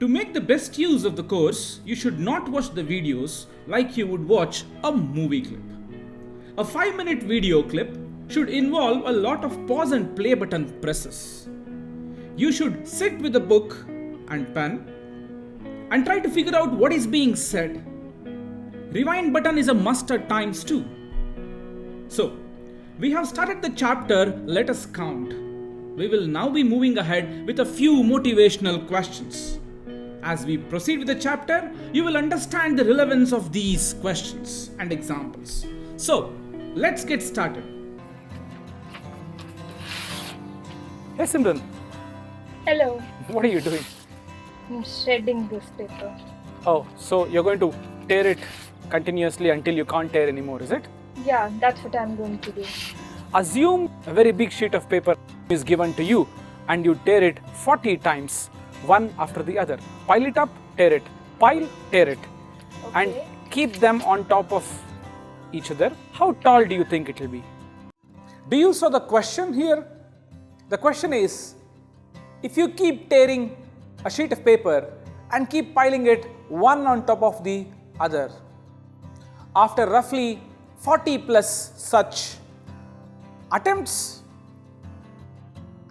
To make the best use of the course, you should not watch the videos like you would watch a movie clip. A 5-minute video clip should involve a lot of pause and play button presses. You should sit with a book and pen and try to figure out what is being said. Rewind button is a must at times too. So, we have started the chapter Let Us Count. We will now be moving ahead with a few motivational questions. As we proceed with the chapter, you will understand the relevance of these questions and examples. So, let's get started. Hey Simran. Hello. What are you doing? I'm shredding this paper. Oh, so you're going to tear it continuously until you can't tear anymore, is it? Yeah, that's what I'm going to do. Assume a very big sheet of paper is given to you and you tear it 40 times, one after the other. Pile it up, tear it. Pile, tear it. Okay. And keep them on top of each other. How tall do you think it will be? Do you saw the question here? The question is, if you keep tearing a sheet of paper and keep piling it one on top of the other, after roughly 40 plus such attempts,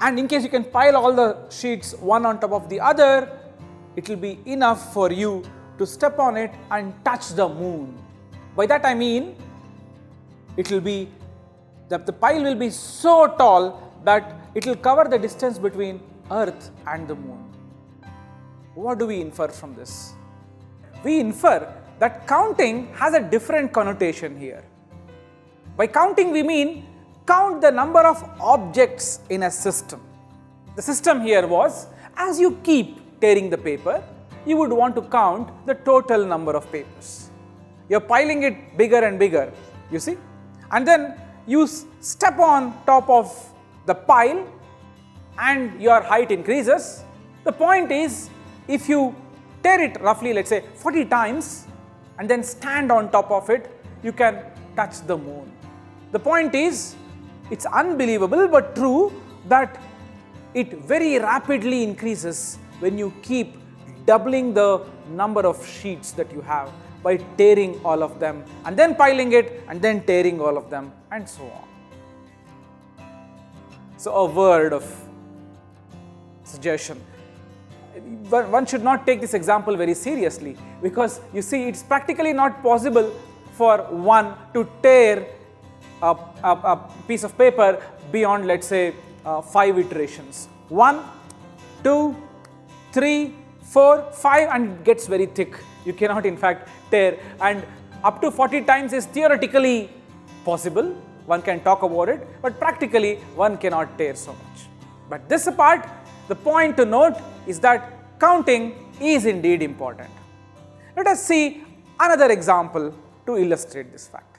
and in case you can pile all the sheets one on top of the other, it will be enough for you to step on it and touch the moon. By that I mean, it will be that the pile will be so tall that it will cover the distance between Earth and the moon. What do we infer from this? We infer that counting has a different connotation here. By counting we mean count the number of objects in a system. The system here was, as you keep tearing the paper, you would want to count the total number of papers. You're piling it bigger and bigger, you see, and then you step on top of the pile and your height increases. The point is, if you tear it roughly, let's say 40 times and then stand on top of it, you can touch the moon. The point is, it's unbelievable but true that it very rapidly increases when you keep doubling the number of sheets that you have by tearing all of them and then piling it and then tearing all of them and so on. So a word of suggestion. One should not take this example very seriously because you see it's practically not possible for one to tear a piece of paper beyond, let's say, 5 iterations. 1, 2, 3, 4, 5 and it gets very thick. You cannot in fact tear, and up to 40 times is theoretically possible. One can talk about it, but practically one cannot tear so much. But this apart, the point to note is that counting is indeed important. Let us see another example to illustrate this fact.